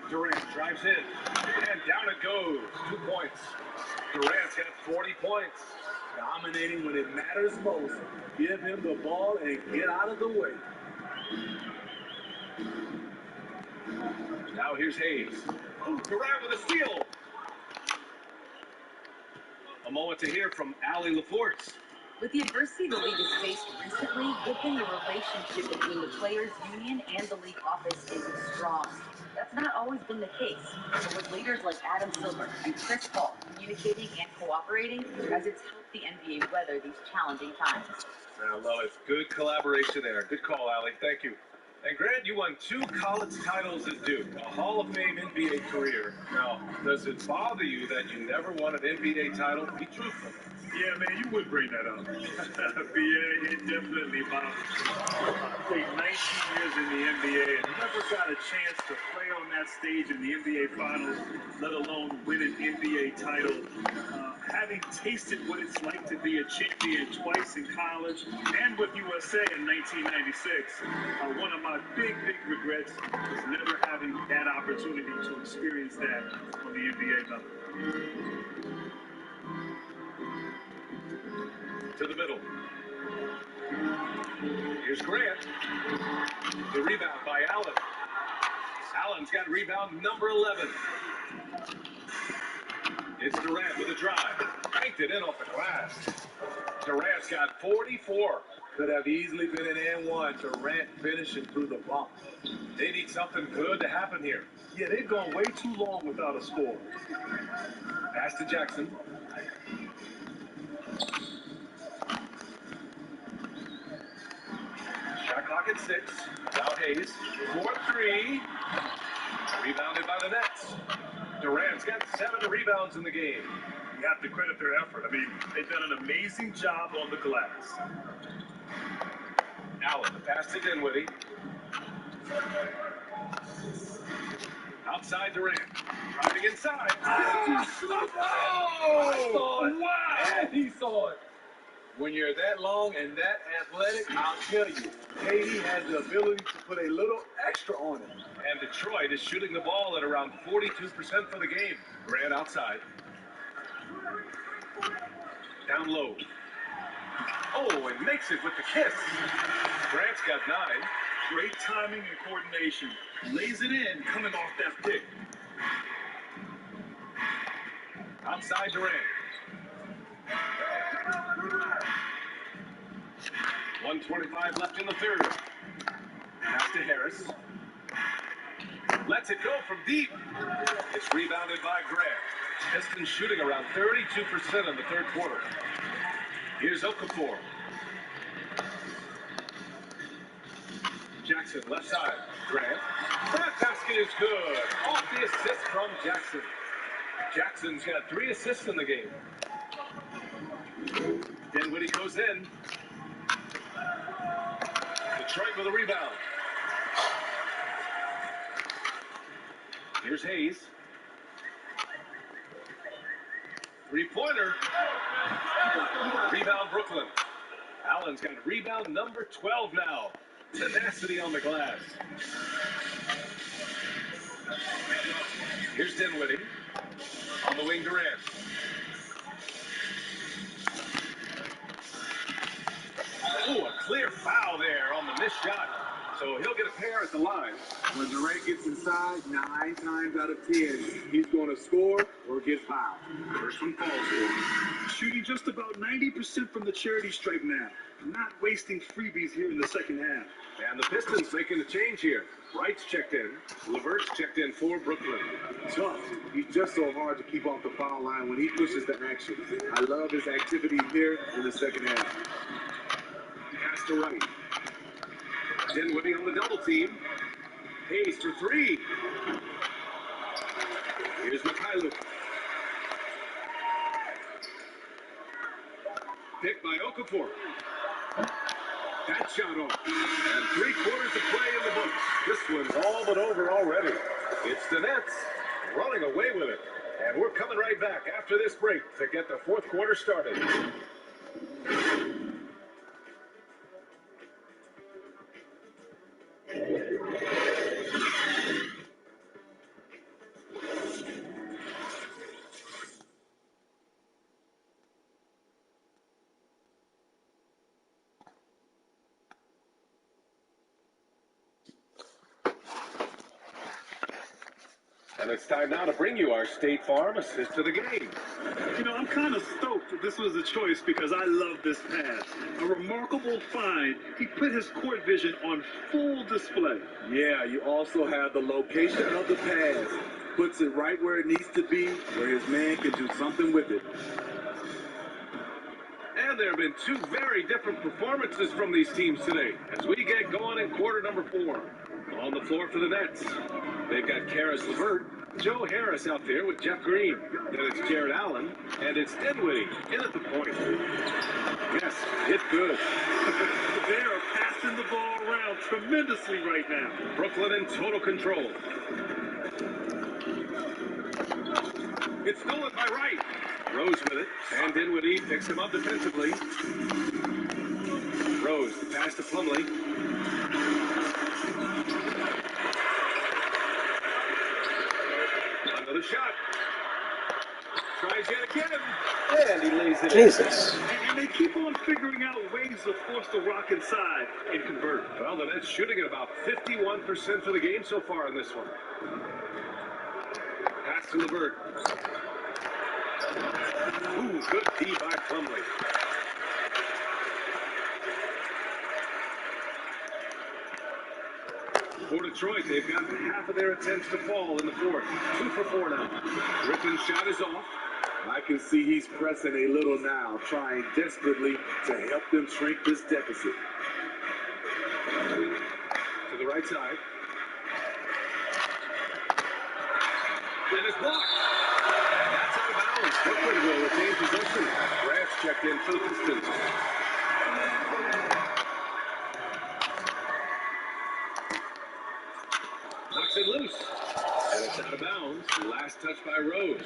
Durant drives in. And down it goes. 2 points. Durant's got 40 points. Dominating when it matters most. Give him the ball and get out of the way. Now here's Hayes. Ooh, Durant with a steal. A moment to hear from Allie LaForce. With the adversity the league has faced recently, good thing the relationship between the players' union and the league office is strong. That's not always been the case, but with leaders like Adam Silver and Chris Paul communicating and cooperating, as it's helped the NBA weather these challenging times. I love it. Good collaboration there. Good call, Allie. Thank you. And Grant, you won 2 college titles at Duke, a Hall of Fame NBA career. Now, does it bother you that you never won an NBA title? Be truthful. Yeah, man, you would bring that up. Yeah, it definitely bothers me. I played 19 years in the NBA and never got a chance to play on that stage in the NBA Finals, let alone win an NBA title. Having tasted what it's like to be a champion twice in college and with USA in 1996, one of my big regrets was never having that opportunity to experience that on the NBA level. To the middle. Here's Grant. The rebound by Allen. Allen's got rebound number 11. It's Durant with a drive. Banked it in off the glass. Durant's got 44. Could have easily been an and one. Durant finishing through the bump. They need something good to happen here. Yeah, they've gone way too long without a score. Pass to Jackson. Shot clock at 6. Now Hayes. 4-3. Rebounded by the Nets. Durant's got 7 rebounds in the game. You have to credit their effort. I mean, they've done an amazing job on the glass. Allen, the pass to Dinwiddie. Outside Durant. Driving inside. Oh! Wow! And he saw it. When you're that long and that athletic, I'll tell you, KD has the ability to put a little extra on it. And Detroit is shooting the ball at around 42% for the game. Grant outside. Down low. Oh, and makes it with the kiss. Grant's got 9. Great timing and coordination. Lays it in coming off that pick. Outside Durant. 1:25 left in the third. Pass to Harris. Lets it go from deep. It's rebounded by Grant. Pistons shooting around 32% in the third quarter. Here's Okafor. Jackson, left side. Grant. That basket is good. Off the assist from Jackson. Jackson's got 3 assists in the game. Dinwiddie goes in. Detroit with a rebound. Here's Hayes. 3-pointer. Rebound Brooklyn. Allen's got rebound number 12 now. Tenacity on the glass. Here's Dinwiddie. On the wing, Durant. Oh, a clear foul there on the missed shot. So he'll get a pair at the line. When Durant gets inside, 9 times out of 10, he's going to score or get fouled. First one falls for him. Shooting just about 90% from the charity stripe now. Not wasting freebies here in the second half. And the Pistons making a change here. Wright's checked in. LeVert's checked in for Brooklyn. Tough. He's just so hard to keep off the foul line when he pushes the action. I love his activity here in the second half. Pass to Wright. Dinwiddie on the double team. Hayes for 3. Here's Mikhailuk. Picked by Okafor. That shot off. And 3 quarters to play in the books. This one's all but over already. It's the Nets running away with it. And we're coming right back after this break to get the 4th quarter started. And it's time now to bring you our State Farm assist to the game. You know, I'm kind of stoked that this was a choice because I love this pass. A remarkable find. He put his court vision on full display. Yeah, you also have the location of the pass. Puts it right where it needs to be, where his man can do something with it. And there have been 2 very different performances from these teams today as we get going in quarter number 4. On the floor for the Nets, they've got Karis LeVert, Joe Harris out there with Jeff Green. Then it's Jared Allen, and it's Dinwiddie in at the point. Yes, hit good. They are passing the ball around tremendously right now. Brooklyn in total control. It's stolen by Wright. Rose with it, and Dinwiddie picks him up defensively. Rose, the pass to Plumlee. Another shot. Tries yet again. And he lays it Jesus. And they keep on figuring out ways to force the rock inside and convert. Well, the Nets shooting at about 51% for the game so far in this one. Pass to LeVert. Ooh, good D by Plumlee. For Detroit, they've got half of their attempts to fall in the 4th. 2 for 4 now. Griffin's shot is off. I can see he's pressing a little now, trying desperately to help them shrink this deficit. To the right side. And it's blocked. And that's out of bounds. Brooklyn will retain possession. Grant's checked in for the Pistons. Knocks it loose. And it's out of bounds. Last touch by Rose.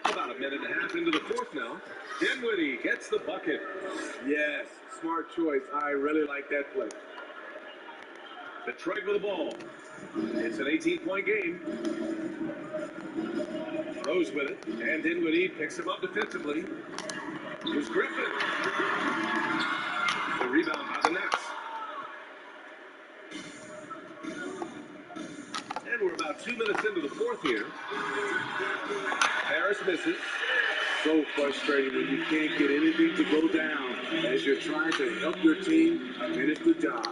About a minute and a half into the 4th now. Dinwiddie gets the bucket. Yes, smart choice. I really like that play. Detroit with the ball. It's an 18-point game. Rose with it. And Dinwiddie picks him up defensively. Here's Griffin. The rebound by the Nets. And we're about 2 minutes into the 4th here. Harris misses. So frustrating when you can't get anything to go down as you're trying to help your team finish the job.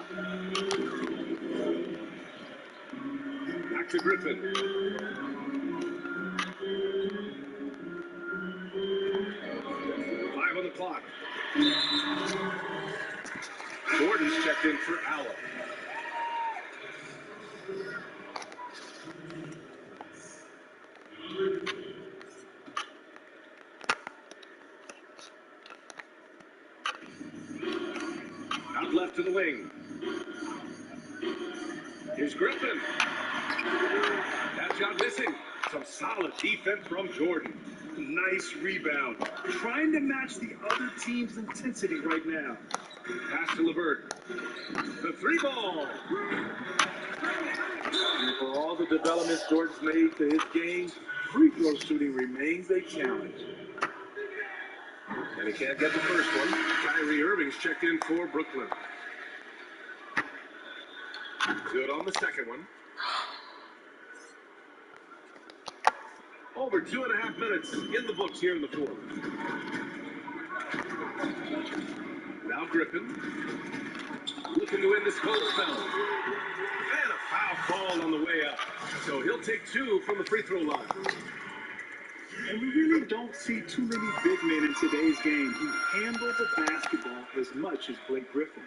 Back to Griffin. 5 on the clock. Jordan's checked in for Allen. Out left to the wing. Here's Griffin. That shot missing. Some solid defense from Jordan. Nice rebound. Trying to match the other team's intensity right now. Pass to LeVert. The 3 ball. And for all the developments Jordan's made to his game, free throw shooting remains a challenge. And he can't get the first one. Kyrie Irving's checked in for Brooklyn. Good on the second one. Over 2.5 minutes in the books here in the 4th. Now Griffin. Looking to win this cold spell. And a foul call on the way up. So he'll take 2 from the free throw line. And we really don't see too many big men in today's game who handle the basketball as much as Blake Griffin.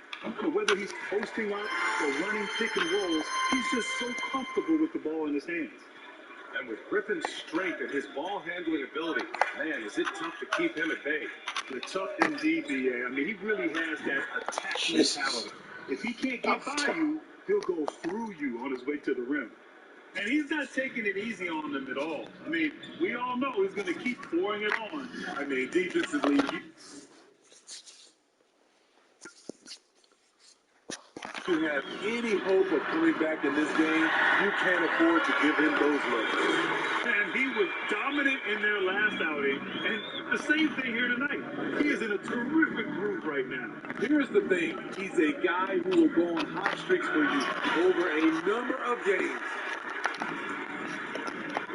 Whether he's posting up or running pick and rolls, he's just so comfortable with the ball in his hands. And with Griffin's strength and his ball handling ability, man, is it tough to keep him at bay. It's tough indeed, BA. I mean, he really has that attack mentality. If he can't get by you, he'll go through you on his way to the rim. And he's not taking it easy on them at all. I mean, we all know he's going to keep pouring it on. I mean, defensively, to have any hope of coming back in this game, you can't afford to give him those looks. And he was dominant in their last outing. And the same thing here tonight. He is in a terrific groove right now. Here's the thing. He's a guy who will go on hot streaks for you over a number of games.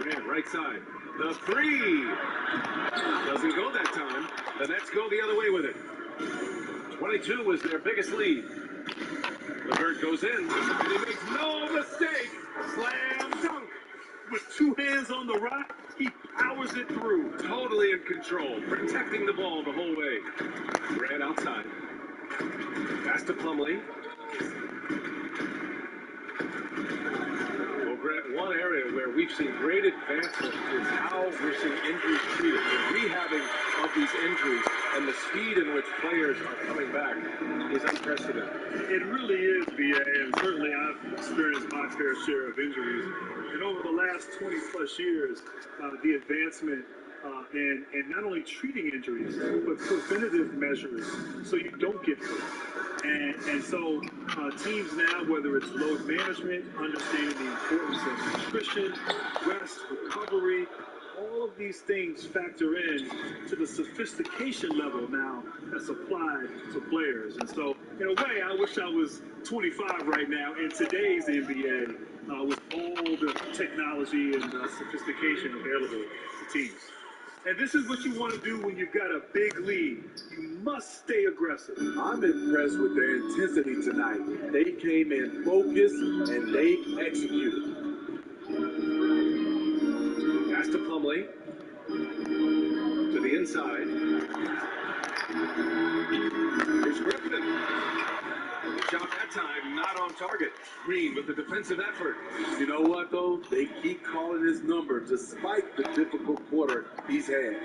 Man, right side. The three. Doesn't go that time. The Nets go the other way with it. 22 was their biggest lead. LeVert goes in, and he makes no mistake. Slam dunk. With two hands on the rock, he powers it through. Totally in control, protecting the ball the whole way. Ran outside. Pass to Plumlee. Well, Grant, one area where we've seen great advancement is how we're seeing injuries treated. The rehabbing of these injuries and the speed in which players are coming back is unprecedented. It really is, BA, and certainly I've experienced my fair share of injuries. And over the last 20 plus years, the advancement in not only treating injuries, but preventative measures so you don't get hurt. And so teams now, whether it's load management, understanding the importance of nutrition, rest, recovery, all of these things factor in to the sophistication level now that's applied to players. And so, in a way, I wish I was 25 right now in today's NBA with all the technology and sophistication available to teams. And this is what you want to do when you've got a big lead. You must stay aggressive. I'm impressed with their intensity tonight. They came in focused and they executed. Pass to Plumlee. To the inside. Here's Griffin. Shot that time, not on target. Green with the defensive effort. You know what, though? They keep calling his number despite the difficult quarter he's had.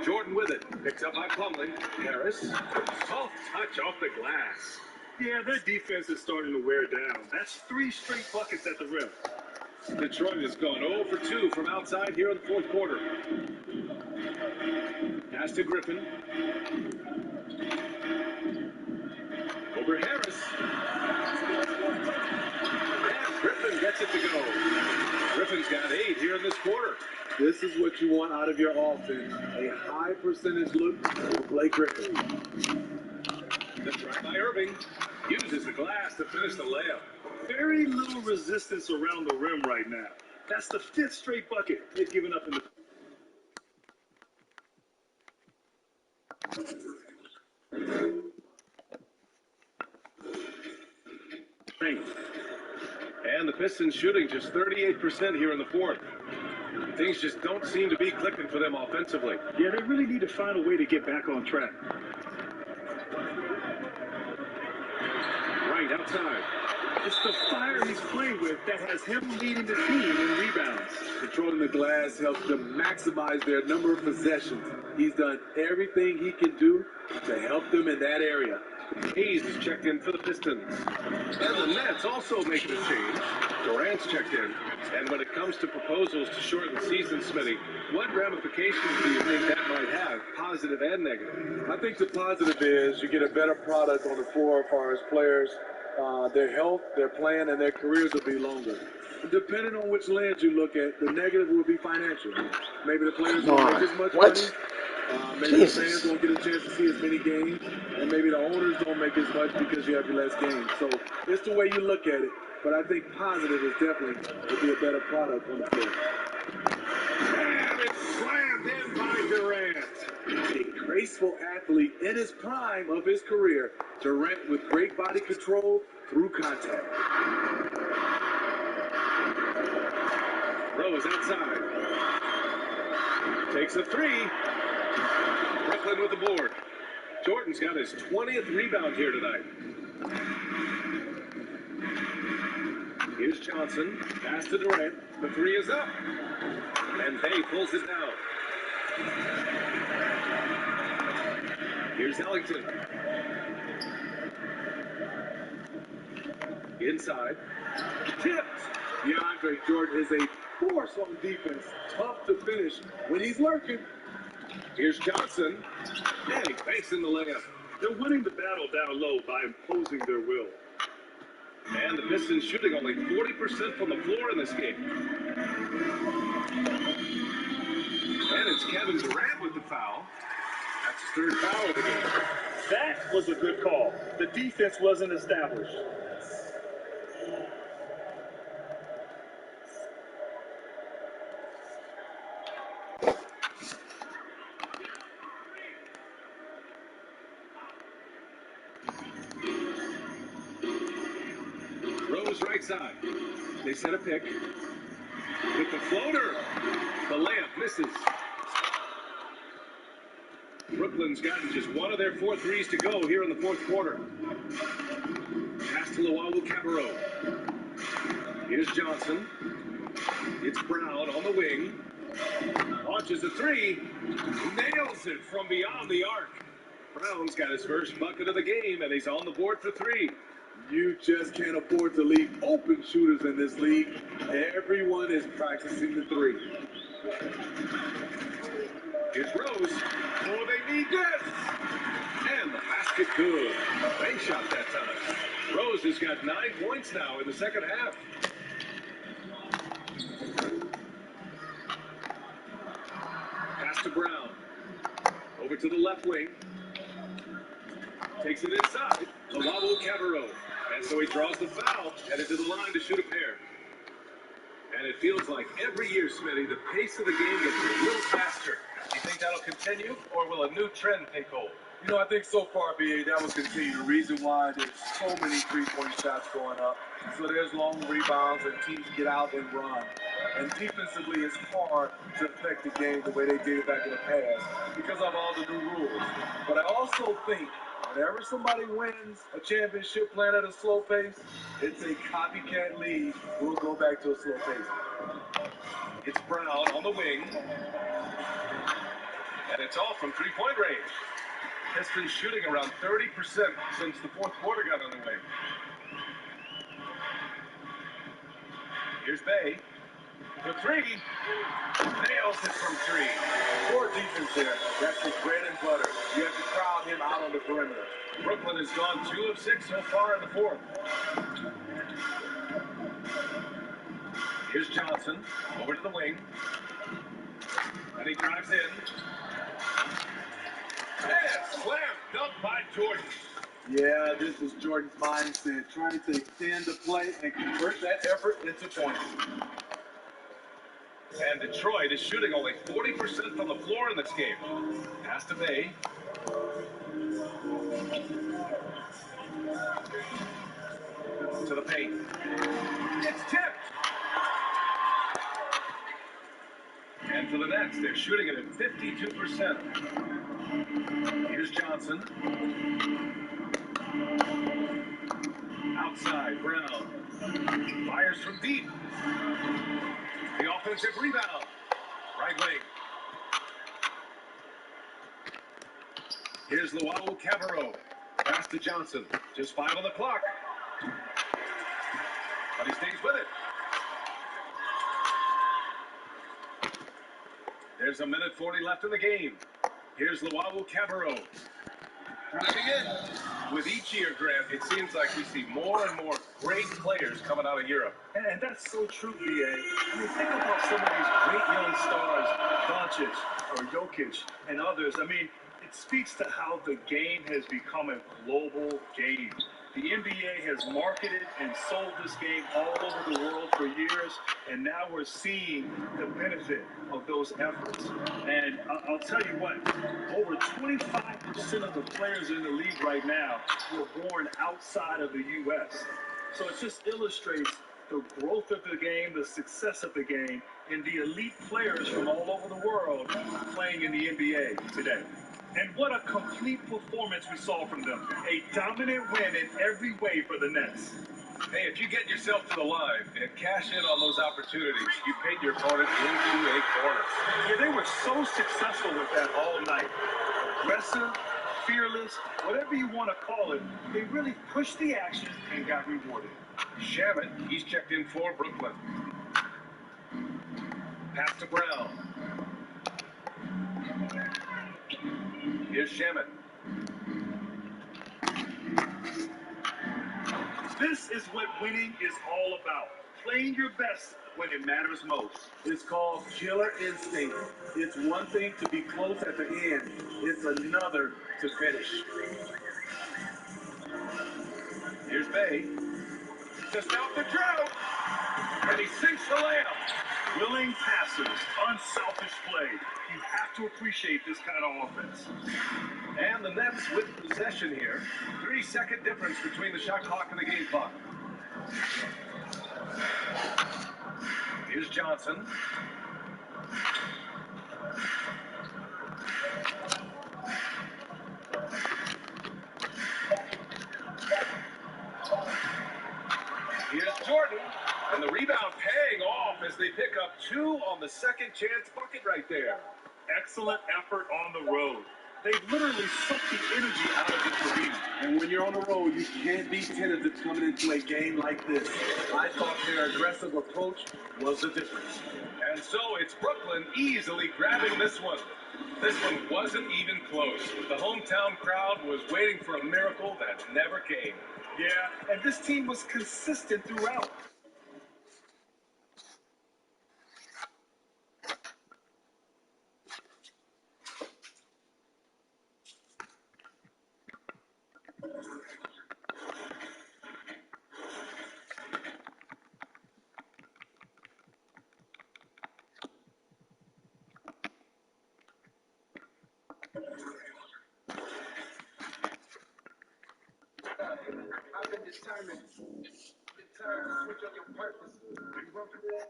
Jordan with it. Picked up by Plumlee. Harris. Soft touch off the glass. Yeah, their defense is starting to wear down. That's 3 straight buckets at the rim. Detroit has gone 0 for 2 from outside here in the fourth quarter. Pass to Griffin. Over Harris. And Griffin gets it to go. Griffin's got 8 here in this quarter. This is what you want out of your offense. A high percentage look for Blake Griffin. The try by Irving. Uses the glass to finish the layup. Very little resistance around the rim right now. That's the 5th straight bucket they've given up in the paint. And the Pistons shooting just 38% here in the fourth. Things just don't seem to be clicking for them offensively. Yeah, they really need to find a way to get back on track. Right outside. It's the fire he's playing with that has him leading the team in rebounds. Controlling the glass helps them maximize their number of possessions. He's done everything he can do to help them in that area. Hayes is checked in for the Pistons. And the Nets also making a change. Durant's checked in. And when it comes to proposals to shorten the season, Smitty, what ramifications do you think that might have, positive and negative? I think the positive is you get a better product on the floor as far as players. Their health, their plan, and their careers will be longer. Depending on which lens you look at, the negative will be financial. Maybe the players won't make as much money. Maybe the fans won't get a chance to see as many games. And maybe the owners don't make as much because you have less games. So it's the way you look at it. But I think positive is definitely will be a better product on the floor. And it's slammed in by Durant. A graceful athlete in his prime of his career. Durant with great body control through contact. Rose outside. Takes a 3. Brooklyn with the board. Jordan's got his 20th rebound here tonight. Here's Here's Johnson. Pass to Durant. The three is up. And Bay pulls it down. Here's Ellington. Inside. Tipped. DeAndre Jordan is a force on defense. Tough to finish when he's lurking. Here's Johnson. And he banks in the layup. They're winning the battle down low by imposing their will. And the Pistons shooting only 40% from the floor in this game. And it's Kevin Durant with the foul. That's his third foul of the game. That was a good call. The defense wasn't established. Rose right side. They set a pick. With the floater. The layup misses. Brooklyn's gotten just one of their 4 threes to go here in the fourth quarter. Pass to Luwawu-Cabarrot. Here's Johnson. It's Brown on the wing. Launches a three. Nails it from beyond the arc. Brown's got his first bucket of the game, and he's on the board for 3. You just can't afford to leave open shooters in this league. Everyone is practicing the three. Here's Rose. Oh, they need this. And the basket good. They shot that time. Rose has got 9 points now in the second half. Pass to Brown. Over to the left wing. Takes it inside. Luwawu-Cabarrot. And so he draws the foul, headed to the line to shoot a pair. And it feels like every year, Smitty, the pace of the game gets a little faster. Do you think that'll continue, or will a new trend take hold? You know, I think so far, BA, that will continue. The reason why there's so many three-point shots going up. So there's long rebounds and teams get out and run. And defensively, it's hard to affect the game the way they did it back in the past because of all the new rules. But I also think whenever somebody wins a championship playing at a slow pace, it's a copycat league. We'll go back to a slow pace. It's Brown on the wing. And it's all from three-point range. Pistons shooting around 30% since the fourth quarter got underway. Here's Bay. The three. Nails it from 3. Poor defense there. That's his bread and butter. You have to crowd him out on the perimeter. Brooklyn has gone 2 of 6 so far in the fourth. Here's Johnson. Over to the wing. And he drives in. And slam dunk by Jordan. Yeah, this is Jordan's mindset, trying to extend the play and convert that effort into points. And Detroit is shooting only 40% from the floor in this game. Pass to Bay. To the paint. It's tipped. And for the Nets, they're shooting it at 52%. Here's Johnson. Outside, Brown. Fires from deep. The offensive rebound. Right wing. Here's Luwawu-Cabarrot. Pass to Johnson. Just 5 on the clock. But he stays with it. There's a minute 40 left in the game. Here's Luwawu-Cabarrot. Driving in. With each year, Grant, it seems like we see more and more great players coming out of Europe. And that's so true, BA. I mean, think about some of these great young stars, Doncic or Jokic and others. I mean, it speaks to how the game has become a global game. The NBA has marketed and sold this game all over the world for years, and now we're seeing the benefit of those efforts. And I'll tell you what, over 25% of the players in the league right now were born outside of the U.S. So it just illustrates the growth of the game, the success of the game, and the elite players from all over the world playing in the NBA today. And what a complete performance we saw from them. A dominant win in every way for the Nets. Hey, if you get yourself to the line and cash in on those opportunities, you paid your opponent into a corner. Yeah, they were so successful with that all night. Aggressive, fearless, whatever you want to call it, they really pushed the action and got rewarded. Shamit, he's checked in for Brooklyn. Pass to Brown. Here's Shamit. This is what winning is all about. Playing your best when it matters most. It's called killer instinct. It's one thing to be close at the end. It's another to finish. Here's Bay. Just out the drought. And he sinks the layup. Willing passes, unselfish play. You have to appreciate this kind of offense. And the Nets with possession here. 3-second difference between the shot clock and the game clock. Here's Johnson. Here's Jordan. And the rebound paying off as they pick up 2 on the second chance bucket right there. Excellent effort on the road. They literally sucked the energy out of the arena. And when you're on the road, you can't be tentative coming into a game like this. I thought their aggressive approach was the difference. And so it's Brooklyn easily grabbing this one. This one wasn't even close. The hometown crowd was waiting for a miracle that never came. Yeah, and this team was consistent throughout. I've been determined to switch on your purpose. You run for that?